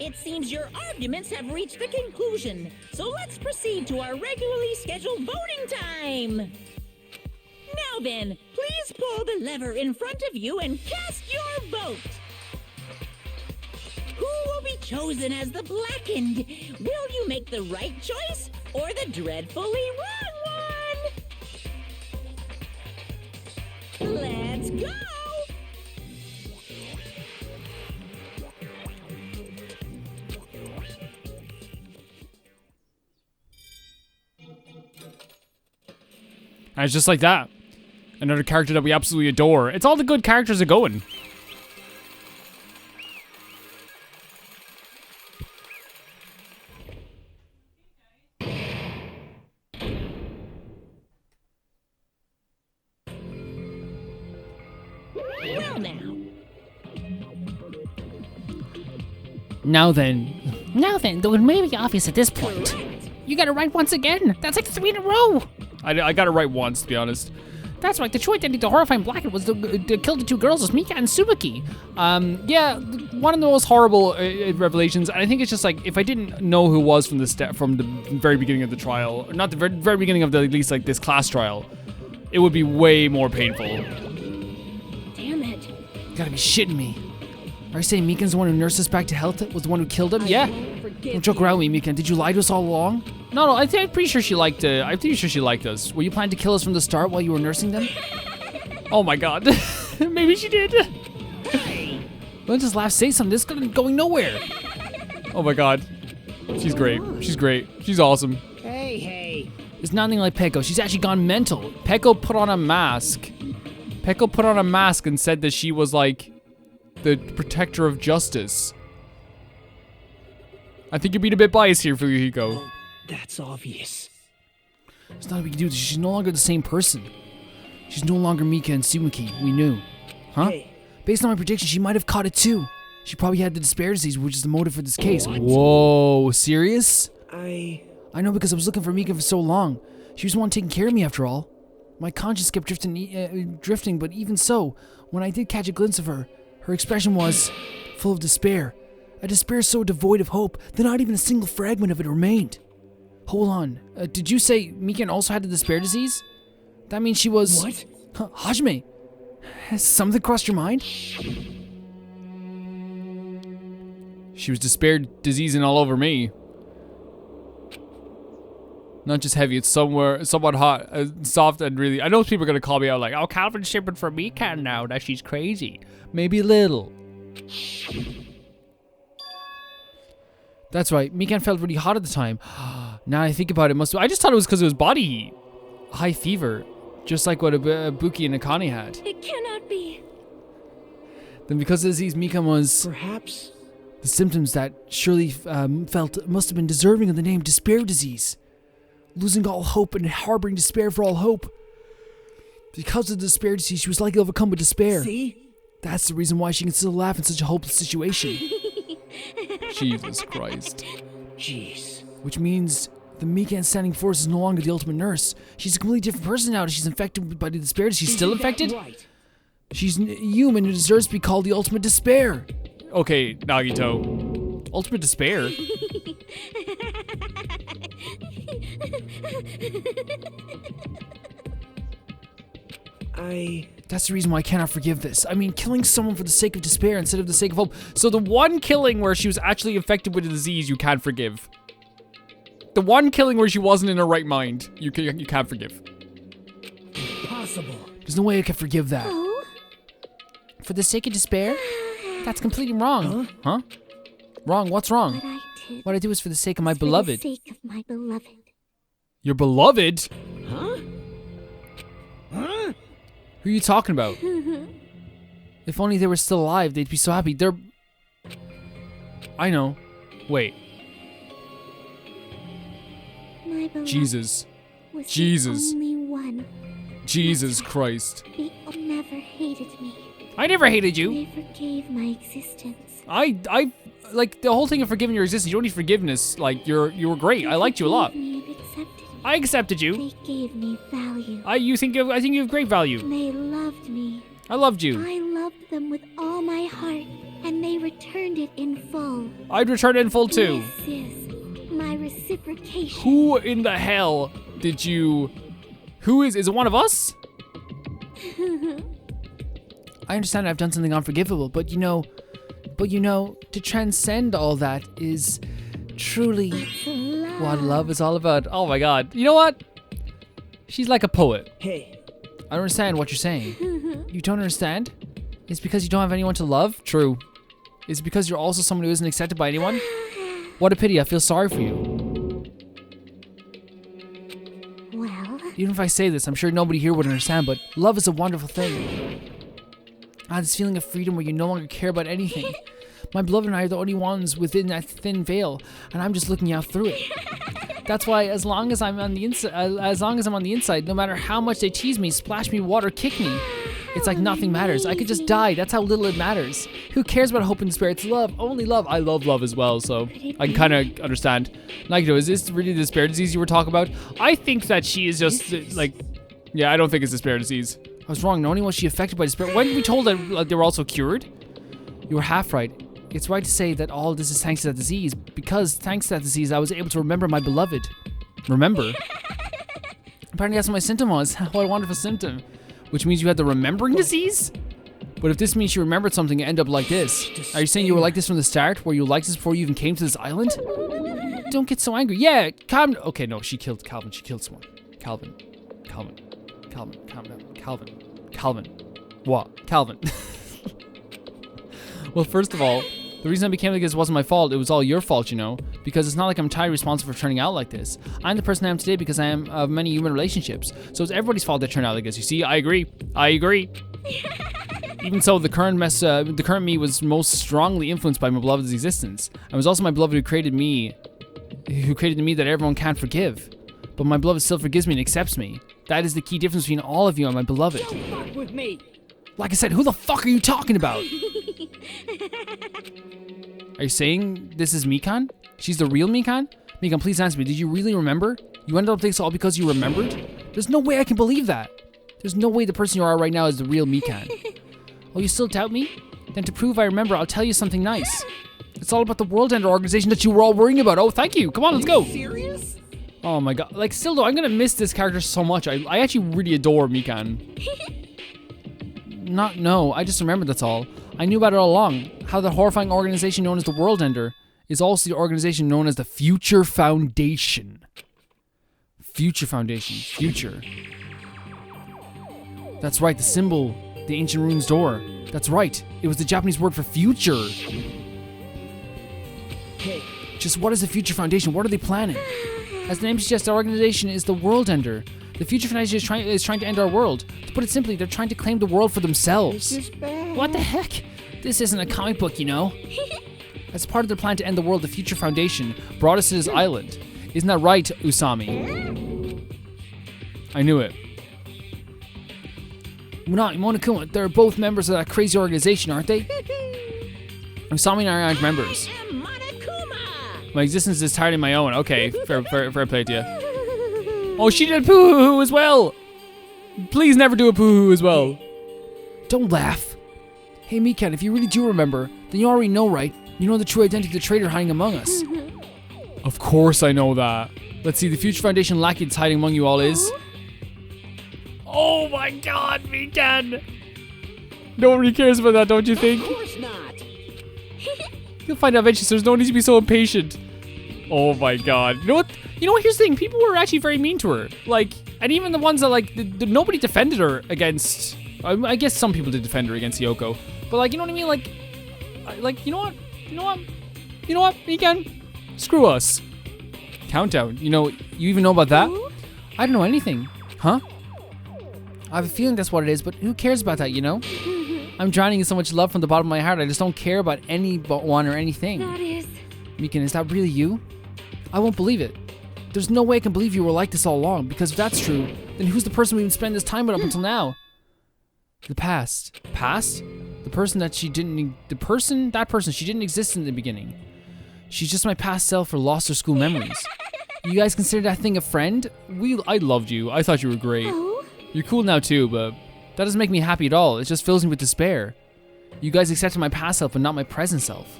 It seems your arguments have reached the conclusion, so let's proceed to our regularly scheduled voting time. Now then, please pull the lever in front of you and cast your vote. Who will be chosen as the blackened? Will you make the right choice or the dreadfully wrong one? Let's go! And it's just like that. Another character that we absolutely adore. It's all the good characters are going. Well now. Now then, though it may be obvious at this point. You got it right once again. That's like 3 in a row. I got it right once, to be honest. That's right, the choice ending the horrifying blackened was to kill the 2 girls was Mika and Tsubaki. Yeah, one of the most horrible revelations, and I think it's just like, if I didn't know who it was from the very beginning of the trial, or not the very beginning of at least like this class trial, it would be way more painful. Damn it. You gotta be shitting me. Are you saying Mikan's the one who nursed us back to health was the one who killed him? Yeah. Don't joke around with me, Mikan. Did you lie to us all along? No, I'm pretty sure she liked us. Were you planning to kill us from the start while you were nursing them? Oh my god. Maybe she did. Don't just laugh, say something. This is going nowhere. Oh my god. She's great. She's great. She's awesome. Hey. It's nothing like Peko. She's actually gone mental. Peko put on a mask. Peko put on a mask and said that she was like the protector of justice. I think you're being a bit biased here, Fuyuhiko. That's obvious. There's nothing we can do. She's no longer the same person. She's no longer Mika and Tsumaki. We knew. Huh? Hey. Based on my prediction, she might have caught it too. She probably had the despair disease, which is the motive for this case. What? Whoa, serious? I know because I was looking for Mika for so long. She was the one taking care of me after all. My conscience kept drifting, but even so, when I did catch a glimpse of her, her expression was full of despair. A despair so devoid of hope that not even a single fragment of it remained. Hold on, did you say Mikan also had the despair disease? That means she was... What? Hajime, has something crossed your mind? She was despair diseasing all over me. Not just heavy, it's somewhat hot, soft, and really... I know people are going to call me out like, oh, Calvin's shipping for Mikan now, that she's crazy. Maybe a little. That's right, Mikan felt really hot at the time. Now I think about it, I just thought it was because it was body heat. High fever, just like what Buki and Akane had. It cannot be. Then because of the disease, Mikan was... Perhaps. The symptoms that Shirley felt must have been deserving of the name despair disease. Losing all hope and harboring despair for all hope. Because of the despair disease, she was likely overcome with despair. See? That's the reason why she can still laugh in such a hopeless situation. Jesus Christ. Jeez. Which means the Mikan standing force is no longer the ultimate nurse. She's a completely different person now that she's infected by the despair disease. She's still infected? Right. She's a human who deserves to be called the ultimate despair. Okay, Nagito. Ultimate despair? That's the reason why I cannot forgive this. I mean, killing someone for the sake of despair instead of the sake of hope. So the one killing where she was actually infected with a disease, you can't forgive. The one killing where she wasn't in her right mind, you can't forgive. Impossible. There's no way I can forgive that. Oh? For the sake of despair? That's completely wrong. Huh? Wrong? What's wrong? What I did What I do is for the sake of my was for beloved. the sake of my beloved. Your beloved? Huh? Huh? Who are you talking about? If only they were still alive, they'd be so happy. They're... I know. Wait. My beloved Jesus. was Jesus. the only one. Jesus Christ. They never hated me. I never hated you. They forgave my existence. I like the whole thing of forgiving your existence. You don't need forgiveness. Like you were great. I liked you a lot. They forgave me and accepted me. I accepted you. They gave me value. I think you have great value. They loved me. I loved you. I loved them with all my heart, and they returned it in full. I'd return it in full too. This is my reciprocation. Who in the hell did you... Who is it one of us? I understand I've done something unforgivable, but you know, to transcend all that is truly What love is all about. Oh my god. You know what? She's like a poet. Hey, I don't understand what you're saying. You don't understand? It's because you don't have anyone to love? True. Is it because you're also someone who isn't accepted by anyone? What a pity, I feel sorry for you. Well, Even if I say this, I'm sure nobody here would understand, but love is a wonderful thing. I have this feeling of freedom where you no longer care about anything. My beloved and I are the only ones within that thin veil, and I'm just looking out through it. That's why as long as I'm on the inside, no matter how much they tease me, splash me water, kick me, it's like nothing matters. I could just die. That's how little it matters. Who cares about hope and despair? It's love, only love. I love love as well, so I can kind of understand. Nagito, is this really the despair disease you were talking about? I think that she is just like, yeah, I don't think it's despair disease. I was wrong. Not only was she affected by despair, when we told that they were also cured, you were half right. It's right to say that all this is thanks to that disease, because thanks to that disease, I was able to remember my beloved. Remember? Apparently that's what my symptom was. What a wonderful symptom. Which means you had the remembering disease? But if this means you remembered something and end up like this, are you saying you were like this from the start, where you liked this before you even came to this island? Don't get so angry. Yeah, calm. Okay, no, she killed Calvin. She killed someone. Calvin. Calm down. Calvin. What? Calvin. Well, first of all, the reason I became like this wasn't my fault. It was all your fault, you know, because it's not like I'm entirely responsible for turning out like this. I'm the person I am today because I am of many human relationships. So it's everybody's fault that turned out like this. You see, I agree. Even so, the current me was most strongly influenced by my beloved's existence. And it was also my beloved who created me that everyone can't forgive. But my beloved still forgives me and accepts me. That is the key difference between all of you and my beloved. don't fuck with me. Like I said, who the fuck are you talking about? Are you saying this is Mikan? She's the real Mikan? Mikan, please answer me. Did you really remember? You ended up this all because you remembered? There's no way I can believe that. There's no way the person you are right now is the real Mikan. Oh, you still doubt me? Then to prove I remember, I'll tell you something nice. It's all about the World Ender organization that you were all worrying about. Oh, thank you. Come on, let's go. Serious? Oh my god. Like, still though, I'm gonna miss this character so much. I actually really adore Mikan. No, I just remembered, that's all. I knew about it all along. How the horrifying organization known as the World Ender is also the organization known as the Future Foundation. Future Foundation. Future. That's right, the symbol, the ancient rune's door. That's right, it was the Japanese word for future. Hey, Just what is the Future Foundation? What are they planning? As the name suggests, our organization is the World Ender. The Future Foundation is trying to end our world. To put it simply, they're trying to claim the world for themselves. this is bad. What the heck? This isn't a comic book, you know. As part of their plan to end the world, the Future Foundation brought us to this island. Isn't that right, Usami? I knew it. Monokuma, they're both members of that crazy organization, aren't they? Usami and I aren't members. am Monokuma. My existence is entirely my own. Okay, fair play to you. Oh, she did poo-hoo as well. Please never do a poo-hoo as well. Don't laugh. Hey, Mikan, if you really do remember, then you already know, right? You know the true identity of the traitor hiding among us. Of course I know that. Let's see, the Future Foundation lackey that's hiding among you all is... Oh my god, Mikan! Nobody cares about that, don't you think? Of course not. You'll find out eventually, so there's no need to be so impatient. Oh my god. You know what? Here's the thing. People were actually very mean to her. Like, and even the ones that, like, nobody defended her against... I guess some people did defend her against Yoko. But, like, you know what I mean? Like, you know what? Mikan? Screw us. Countdown. You even know about that? I don't know anything. Huh? I have a feeling that's what it is, but who cares about that, you know? I'm drowning in so much love from the bottom of my heart, I just don't care about anyone or anything. That is... Mikan, is that really you? I won't believe it. There's no way I can believe you were like this all along, because if that's true, then who's the person we've been spending this time with up until now? The past. Past? That person she didn't exist in the beginning. She's just my past self or lost her school memories. You guys consider that thing a friend? I loved you. I thought you were great. Oh? You're cool now too, but that doesn't make me happy at all. It just fills me with despair. You guys accepted my past self, but not my present self.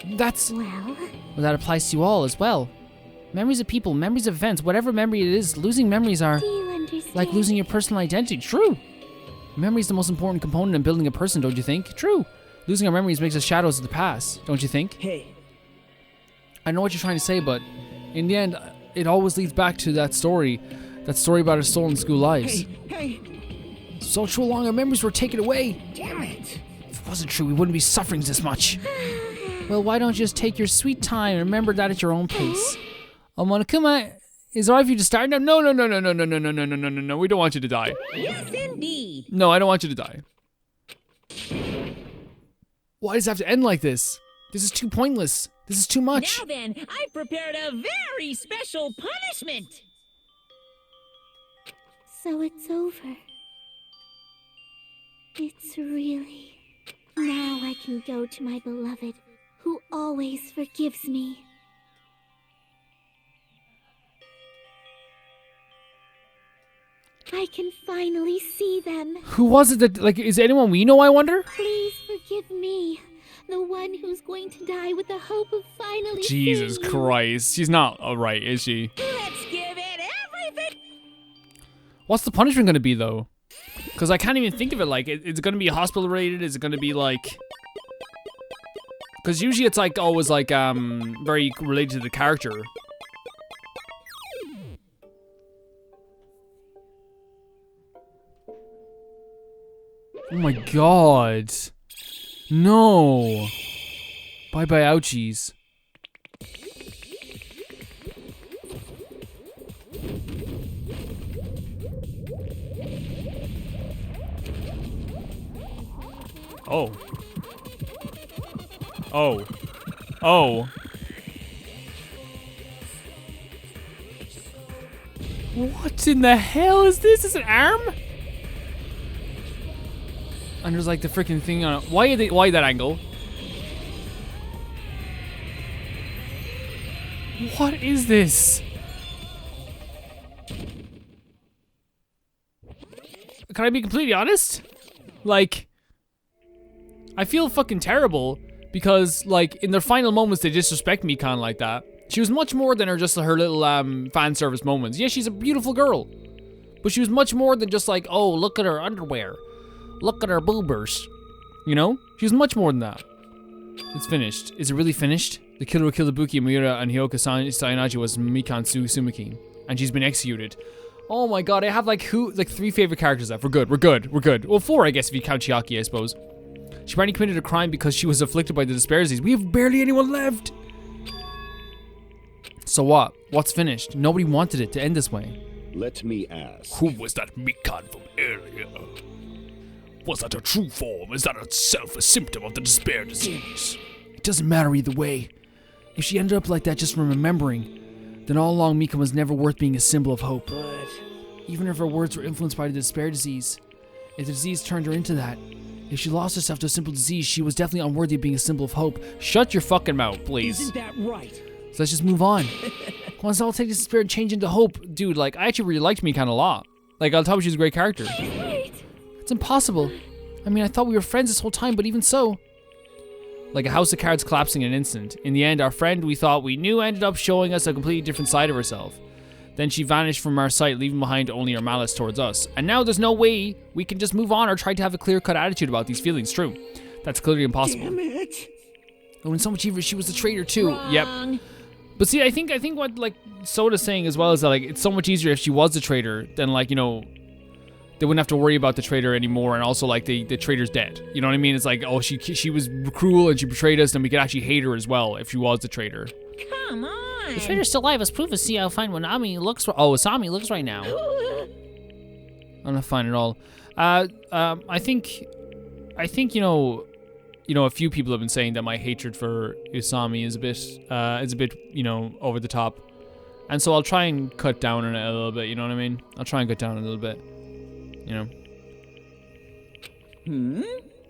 Well, That applies to you all as well. Memories of people, memories of events, whatever memory it is, losing memories are do you understand? like losing your personal identity. True. Memory is the most important component in building a person, don't you think? True. Losing our memories makes us shadows of the past, don't you think? Hey, I know what you're trying to say, but in the end, it always leads back to that story about our stolen school lives. hey, So true long, our memories were taken away. damn it. If it wasn't true, we wouldn't be suffering this much. Well, why don't you just take your sweet time and remember that at your own pace? Monokuma, is it alright if you just start now? No, we don't want you to die. Yes, indeed. No, I don't want you to die. Why does it have to end like this? This is too pointless. This is too much. Now then, I've prepared a very special punishment. So it's over. It's really... Now I can go to my beloved, who always forgives me. I can finally see them. Who was it that, like, is it anyone we know, I wonder? Please forgive me, the one who's going to die with the hope of finally Jesus seeing you. Christ. She's not alright, is she? Let's give it everything. What's the punishment gonna be, though? Because I can't even think of it, like, is it gonna be hospital rated? Is it gonna be, like... Because usually it's, like, always, like, very related to the character. Oh my god. No. Bye-bye, ouchies. Oh. Oh. Oh. What in the hell is this? Is it an arm? And there's like the freaking thing on it. Why that angle? What is this? Can I be completely honest? Like, I feel fucking terrible because, like, in their final moments, they disrespect Mikan like that. She was much more than her little fan service moments. Yeah, she's a beautiful girl, but she was much more than just like, oh, look at her underwear, look at her boobers. You know, she was much more than that. It's finished. Is it really finished? The killer who killed Ibuki, Miura, and Hyoka Sayanaji was Mikan Sumikin, and she's been executed. Oh my god, I have like 3 favorite characters left. We're good. Well, 4, I guess, if you count Chiaki, I suppose. She apparently committed a crime because she was afflicted by the despair disease. We have barely anyone left. So what? What's finished? Nobody wanted it to end this way. Let me ask. Who was that Mikan from earlier? Was that a true form? Is that itself a symptom of the despair disease? It doesn't matter either way. If she ended up like that just from remembering, then all along Mikan was never worth being a symbol of hope. But Even if her words were influenced by the despair disease, if the disease turned her into that, if she lost herself to a simple disease, she was definitely unworthy of being a symbol of hope. Shut your fucking mouth, please. isn't that right? So let's just move on. Let's all take this despair and change into hope. Dude, like, I actually really liked Mikan a lot. Like, I'll tell you, she's a great character. It's impossible. I mean, I thought we were friends this whole time, but even so. Like a house of cards collapsing in an instant. In the end, our friend we thought we knew ended up showing us a completely different side of herself. Then she vanished from our sight, leaving behind only her malice towards us. And now there's no way we can just move on or try to have a clear-cut attitude about these feelings. True. That's clearly impossible. Damn it. Oh, and so much even she was the traitor too. Yep. Wrong. But see, I think what like Soda's saying as well is that like it's so much easier if she was the traitor than like, you know, they wouldn't have to worry about the traitor anymore, and also like the traitor's dead. You know what I mean? It's like, oh, she was cruel and she betrayed us, and we could actually hate her as well if she was the traitor. Come on. The traitor's still alive as proof to see how fine Asami looks right now. I'm not fine at all. I think you know, a few people have been saying that my hatred for Usami is a bit, you know, over the top. And so I'll try and cut down on it a little bit, you know what I mean? I'll try and cut down a little bit, you know.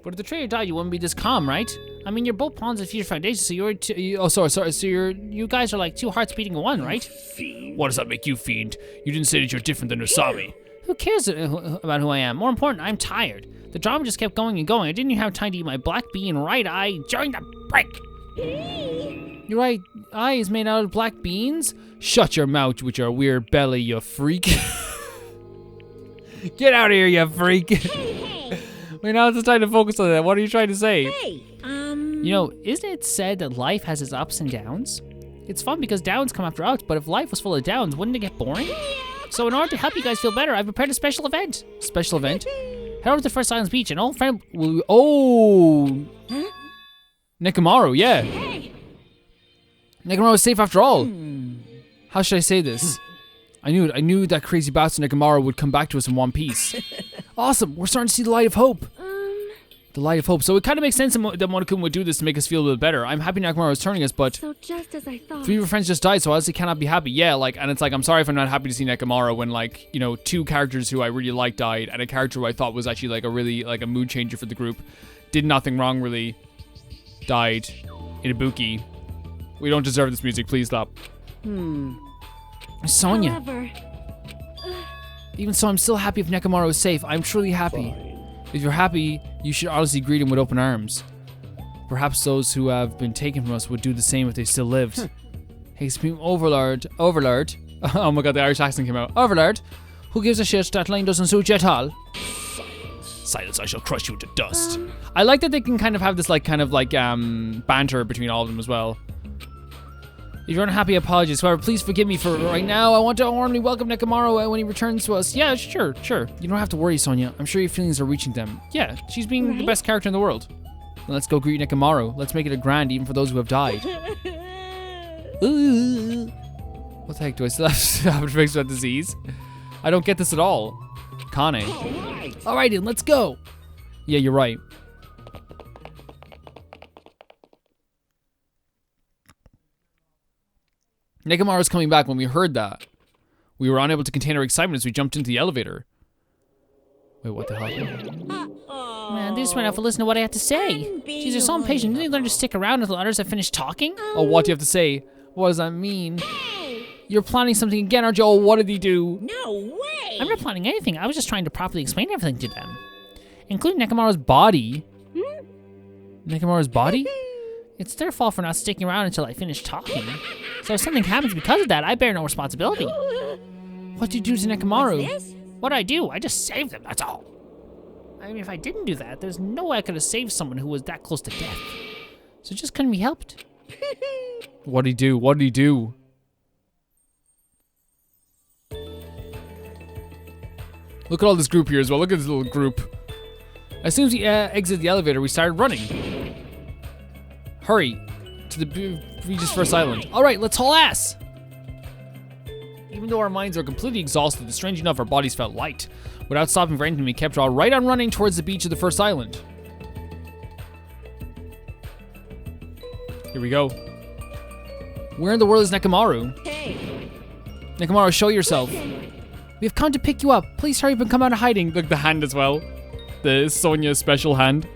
But if the traitor died, you wouldn't be this calm, right? I mean, you're both pawns of future foundation, so so you guys are like two hearts beating in one, right? What does that make you, fiend? You didn't say that you're different than Usami. Who cares about who I am? More important, I'm tired. The drama just kept going and going. I didn't even have time to eat my black bean right eye during the break. Your right eye is made out of black beans? Shut your mouth with your weird belly, you freak. Get out of here, you freak. Wait, now it's time to focus on that. What are you trying to say? Hey, You know, isn't it said that life has its ups and downs? It's fun because downs come after ups, but if life was full of downs, wouldn't it get boring? So in order to help you guys feel better, I've prepared a special event. Special event? Head over to First Islands Beach and old friend will... Oh! Huh? Nekomaru, yeah. Hey! Nekomaru is safe after all. How should I say this? I knew it. I knew that crazy bastard Nekomaru would come back to us in one piece. Awesome. We're starting to see the light of hope. The light of hope. So it kind of makes sense that Monokuma would do this to make us feel a little better. I'm happy Nekomaru is turning us, but So just as I thought. 3 of our friends just died, so I honestly cannot be happy. Yeah, like, and it's like, I'm sorry if I'm not happy to see Nekomaru when, like, you know, 2 characters who I really liked died, and a character who I thought was actually, like, a really, like, a mood changer for the group, did nothing wrong, really, died in Ibuki. We don't deserve this music, please stop. Sonya. However, Even so, I'm still happy if Nekomaru is safe. I'm truly happy. If you're happy, you should honestly greet him with open arms. Perhaps those who have been taken from us would do the same if they still lived. Hey, Supreme Overlord. Oh my god, the Irish accent came out. Overlord. Who gives a shit? That line doesn't suit you at all. Silence, I shall crush you to dust. I like that they can kind of have this banter between all of them as well. If you're unhappy, apologies. However, please forgive me for right now. I want to warmly welcome Nekomaru when he returns to us. Yeah, sure. You don't have to worry, Sonya. I'm sure your feelings are reaching them. Yeah, she's being the best character in the world. Now let's go greet Nekomaru. Let's make it a grand even for those who have died. Ooh. What the heck, do I still have to fix that disease? I don't get this at all. Kane. Alright then, let's go. Yeah, you're right. Nekomaru's coming back. When we heard that, we were unable to contain our excitement as we jumped into the elevator. Wait, what the hell? Man, they just went off and listened to what I had to say. Jeez, they're so impatient. Didn't they learn to stick around until others have finished talking? Oh, what do you have to say? What does that mean? You're planning something again, aren't you? Oh, what did he do? No way! I'm not planning anything. I was just trying to properly explain everything to them. Including Nekomaru's body. Nekomaru's body? It's their fault for not sticking around until I finish talking. So if something happens because of that, I bear no responsibility. What did you do to Nekomaru? What's this? What'd I do? I just saved them, that's all. I mean, if I didn't do that, there's no way I could have saved someone who was that close to death. So it just couldn't be helped. What'd he do? What did he do? Look at all this group here as well. Look at this little group. As soon as we exited the elevator, we started running. Hurry to the Regis First Island. All right, let's haul ass. Even though our minds are completely exhausted, strange enough, our bodies felt light. Without stopping for anything, we kept right on running towards the beach of the first island. Here we go. Where in the world is Nekomaru? Hey! Nekomaru, show yourself. We have come to pick you up. Please hurry up and come out of hiding. Look, the hand as well. The Sonya special hand.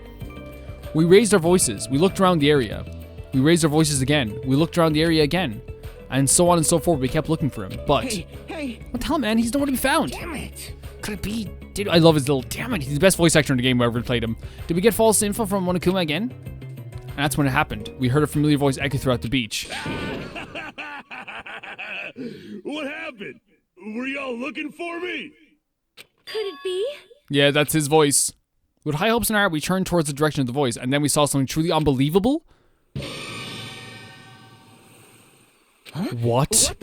We raised our voices. We looked around the area. We raised our voices again. We looked around the area again. And so on and so forth. We kept looking for him. But... Hey! What the hell, man? He's nowhere to be found. Damn it! Could it be? I love his little... Damn it. He's the best voice actor in the game who ever played him. Did we get false info from Monokuma again? And that's when it happened. We heard a familiar voice echo throughout the beach. What happened? Were y'all looking for me? could it be? Yeah, that's his voice. With high hopes in our heart, we turned towards the direction of the voice, and then we saw something truly unbelievable. Huh? What?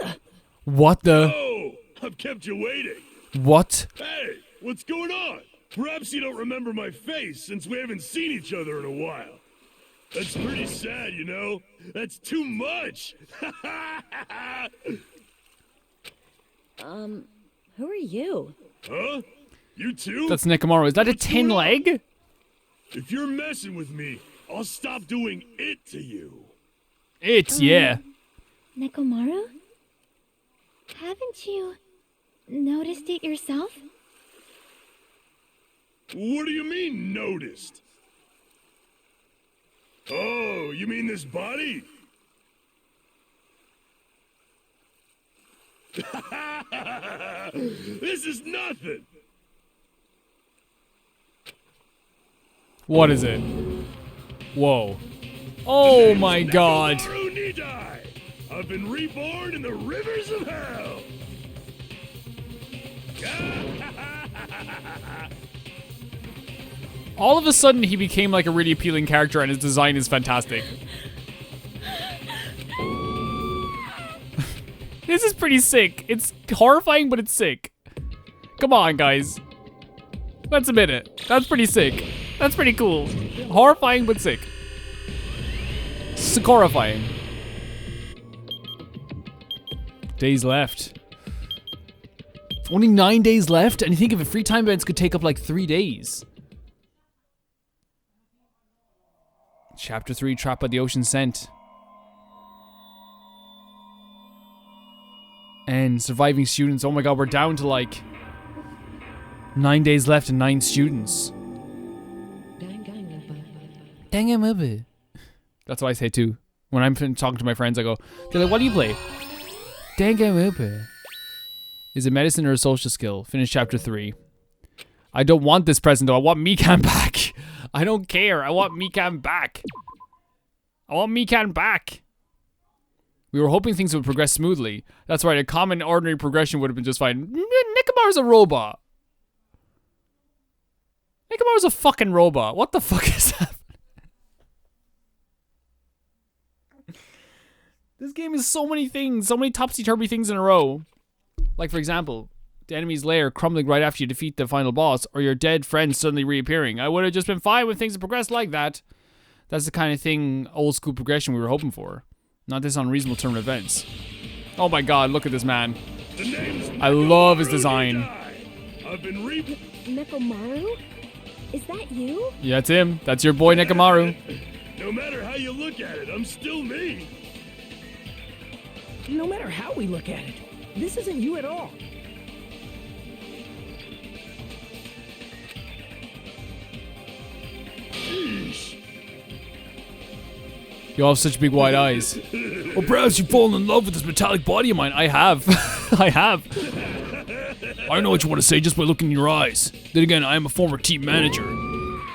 What the? Oh, I've kept you waiting. What? Hey, what's going on? Perhaps you don't remember my face since we haven't seen each other in a while. That's pretty sad, you know? That's too much. Who are you? Huh? You too? That's Nekomaru. Is that a What's tin going on? leg? If you're messing with me, I'll stop doing it to you. It's, yeah. Nekomaru? Haven't you noticed it yourself? What do you mean, noticed? Oh, you mean this body? This is nothing. What is it? Whoa. Oh my god. Nekomaru Nidai. I've been reborn in the rivers of hell. All of a sudden, he became like a really appealing character, and his design is fantastic. This is pretty sick. It's horrifying, but it's sick. Come on, guys. Let's admit it. That's pretty sick. That's pretty cool. Horrifying, but sick. Sick-horrifying. Days left. Only 9 days left, and you think if a free time events could take up like 3 days. Chapter 3, Trapped by the Ocean Scent. And surviving students. Oh my god, we're down to like 9 days left and 9 students. Danganronpa. That's what I say too. When I'm talking to my friends, I go, they're like, what do you play? Danganronpa. Is it medicine or a social skill? Finish chapter 3. I don't want this present though. I want Mikan back. I don't care. I want Mikan back. I want Mikan back. We were hoping things would progress smoothly. That's right. A common, ordinary progression would have been just fine. Nekomaru's a robot. Nekomaru's a fucking robot. What the fuck is that? This game is so many things. So many topsy-turvy things in a row. Like, for example, the enemy's lair crumbling right after you defeat the final boss, or your dead friend suddenly reappearing. I would have just been fine when things had progressed like that. That's the kind of thing, old school progression we were hoping for. Not this unreasonable turn of events. Oh my god, look at this man. I love his design. I've been Nekomaru? Is that you? Yeah, it's him. That's your boy Nekomaru. No matter how you look at it, I'm still me. No matter how we look at it, this isn't you at all. Sheesh. You all have such big wide eyes. Or perhaps you've fallen in love with this metallic body of mine. I have. I have. I know what you want to say just by looking in your eyes. Then again, I am a former team manager.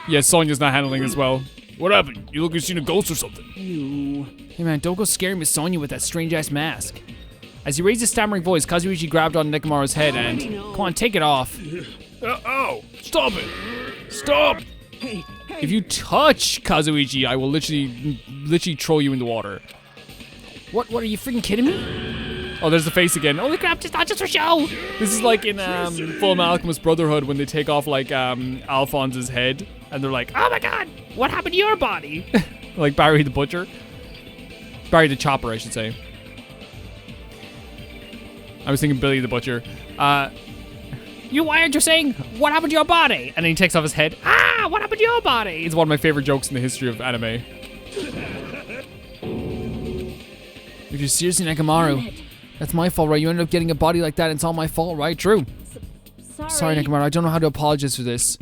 Yeah, Sonya's not handling this well. What happened? You look like you've seen a ghost or something. You. Hey man, don't go scaring Miss Sonya with that strange ass mask. As he raised his stammering voice, Kazuichi grabbed on Nekomaru's head and... Come on, take it off. Ow! Stop it! Stop! Hey, If you touch Kazuichi, I will literally throw you in the water. What are you freaking kidding me? Oh, there's the face again. Holy crap, just not just for show! This is like in Full Metal Alchemist Brotherhood when they take off like Alphonse's head and they're like, oh my god, what happened to your body? Like Barry the Butcher. Barry the Chopper, I should say. I was thinking Billy the Butcher. You wired, you're saying, what happened to your body? And then he takes off his head. Ah, what happened to your body? It's one of my favorite jokes in the history of anime. If you're seriously Nekomaru, that's my fault, right? You ended up getting a body like that, and it's all my fault, right? True. Sorry, Nekomaru, I don't know how to apologize for this.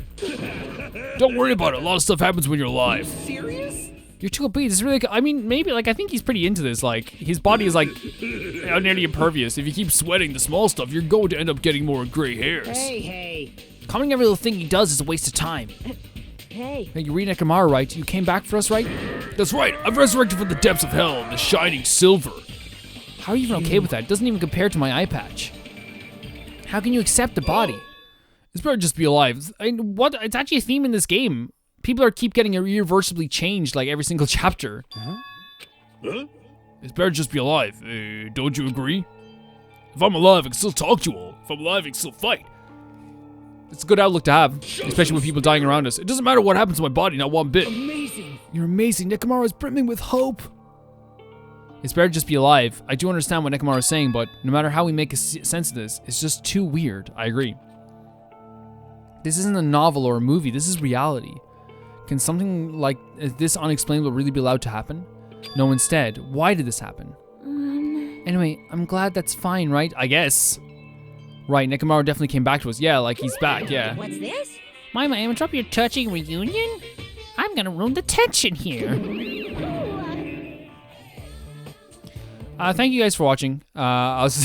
Don't worry about it. A lot of stuff happens when you're alive. serious? You're too upbeat. This is really... I mean, maybe, like, I think he's pretty into this. Like, his body is, like, nearly impervious. If you keep sweating the small stuff, you're going to end up getting more gray hairs. Hey. Calming every little thing he does is a waste of time. Hey, Hey, you read Nekomaru, right? You came back for us, right? That's right. I've resurrected from the depths of hell, the shining silver. How are you even okay with that? It doesn't even compare to my eye patch. How can you accept the body? It's better just be alive. I mean, what? It's actually a theme in this game. People keep getting irreversibly changed, like, every single chapter. Huh? It's better just be alive. Don't you agree? If I'm alive, I can still talk to you all. If I'm alive, I can still fight. It's a good outlook to have, especially with people dying around us. It doesn't matter what happens to my body, not one bit. Amazing. You're amazing. Nekomaru is brimming with hope. It's better just be alive. I do understand what Nekomaru is saying, but no matter how we make sense of this, it's just too weird. I agree. This isn't a novel or a movie. This is reality. Can something like this unexplainable really be allowed to happen? No, instead. Why did this happen? Anyway, I'm glad that's fine, right? I guess. Right, Nekomaru definitely came back to us. Yeah, like he's back, yeah. What's this? Mama, interrupt your touching reunion? I'm gonna ruin the tension here. Thank you guys for watching. I was...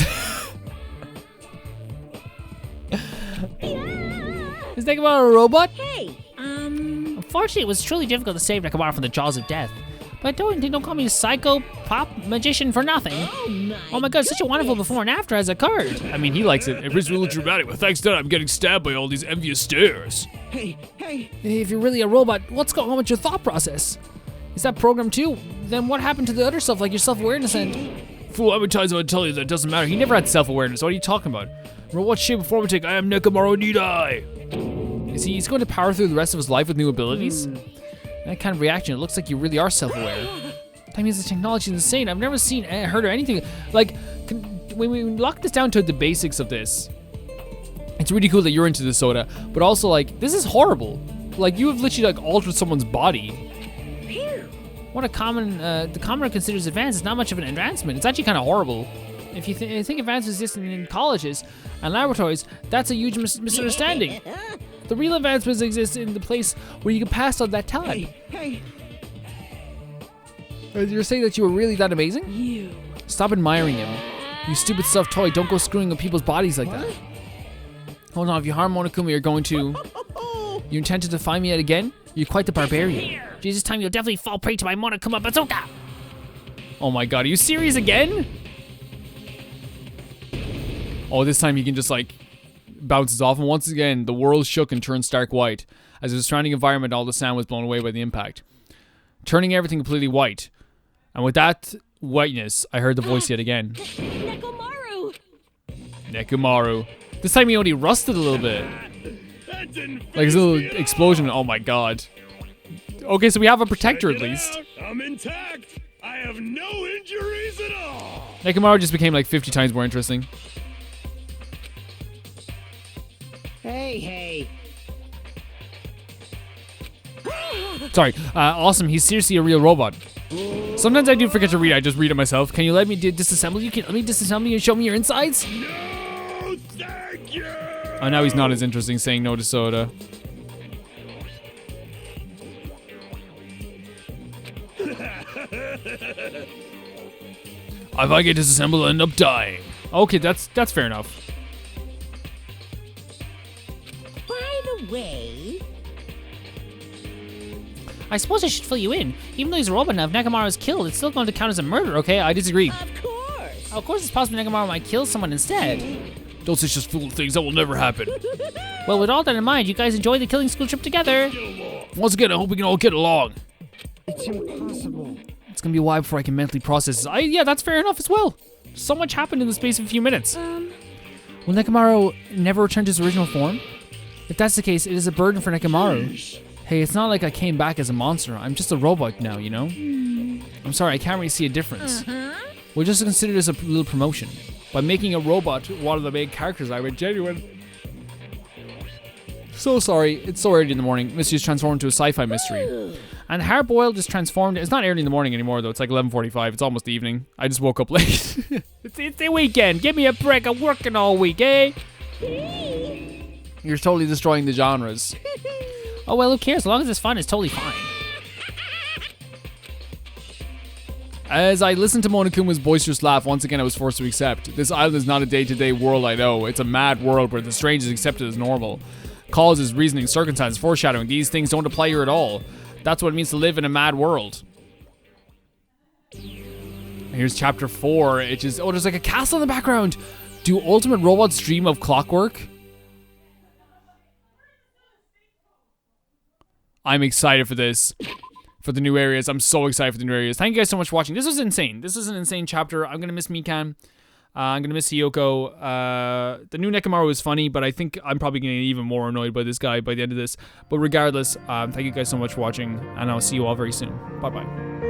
Is Nekomaru a robot? Hey, I'm Unfortunately, it was truly difficult to save Nekomaru from the jaws of death. But don't call me a psycho pop magician for nothing. Oh my god, such a wonderful before and after has occurred. I mean, he likes it. It was really dramatic, but thanks to that, I'm getting stabbed by all these envious stares. Hey, If you're really a robot, what's going on with your thought process? Is that programmed too? Then what happened to the other stuff like your self-awareness and... Fool, how many times have I tell you that it doesn't matter? He never had self-awareness. What are you talking about? Robot shape of form take, I am Nekomaru, need I? Is he's going to power through the rest of his life with new abilities? That kind of reaction, it looks like you really are self-aware. That means the technology is insane. I've never seen, heard, or anything. Like, when we lock this down to the basics of this, it's really cool that you're into this, Soda, but also, like, this is horrible. Like, you have literally, like, altered someone's body. What the commoner considers advanced is not much of an advancement. It's actually kind of horrible. If you think advances exist in colleges and laboratories, that's a huge misunderstanding. The real advancements exist in the place where you can pass on that tab. hey. You're saying that you were really that amazing? Stop admiring him. You stupid stuffed toy, don't go screwing with people's bodies like that. Hold on, if you harm Monokuma, you're going to... You intend to defy me yet again? You're quite the barbarian. Jesus, time you'll definitely fall prey to my Monokuma bazooka. Oh my god, are you serious again? Oh, this time he can just like bounces off, and once again, the world shook and turned stark white. As the surrounding environment, all the sound was blown away by the impact, turning everything completely white. And with that whiteness, I heard the voice yet again. Nekomaru! Nekomaru. This time he only rusted a little bit. That didn't Like his little explosion. Oh my god. Okay, so we have a protector at Check it least. out. I'm intact. I have no injuries at all. Nekomaru just became like 50 times more interesting. Hey. Sorry. Awesome. He's seriously a real robot. Sometimes I do forget to read. I just read it myself. Can you let me disassemble you? Can you let me disassemble you and show me your insides? No, thank you. Oh, now he's not as interesting saying no to Soda. If I get disassembled, I'll end up dying. Okay, that's fair enough. By the way, I suppose I should fill you in. Even though he's a robot now, if Nekomaru is killed, it's still going to count as a murder, okay? I disagree. of course. Of course, it's possible Nekomaru might kill someone instead. Don't say such fool things. That will never happen. Well, with all that in mind, you guys enjoy the killing school trip together. Once again, I hope we can all get along. It's impossible. It's gonna be a while before I can mentally process this. Yeah, that's fair enough as well. So much happened in the space of a few minutes. Will Nekomaru never return to his original form? If that's the case, it is a burden for Nekomaru. Hey, it's not like I came back as a monster. I'm just a robot now, you know? I'm sorry, I can't really see a difference. We'll just consider this a little promotion. By making a robot one of the main characters, I went genuine. So sorry, it's so early in the morning. Mystery is transformed into a sci-fi mystery. And Hardboiled is transformed. It's not early in the morning anymore, though. It's like 11:45. It's almost evening. I just woke up late. it's the weekend. Give me a break. I'm working all week, eh? You're totally destroying the genres. Oh, well, who cares? As long as it's fun, it's totally fine. As I listened to Monokuma's boisterous laugh, once again I was forced to accept. This island is not a day-to-day world I know. It's a mad world where the strange is accepted as normal. Causes, reasoning, circumstances, foreshadowing, these things don't apply here at all. That's what it means to live in a mad world. Here's chapter 4. It's just, oh, there's like a castle in the background. Do ultimate robots dream of clockwork? I'm excited for this. For the new areas. I'm so excited for the new areas. Thank you guys so much for watching. This was insane. This is an insane chapter. I'm going to miss Mikan. I'm going to miss Hiyoko. The new Nekomaru was funny, but I think I'm probably getting even more annoyed by this guy by the end of this. But regardless, thank you guys so much for watching, and I'll see you all very soon. Bye-bye.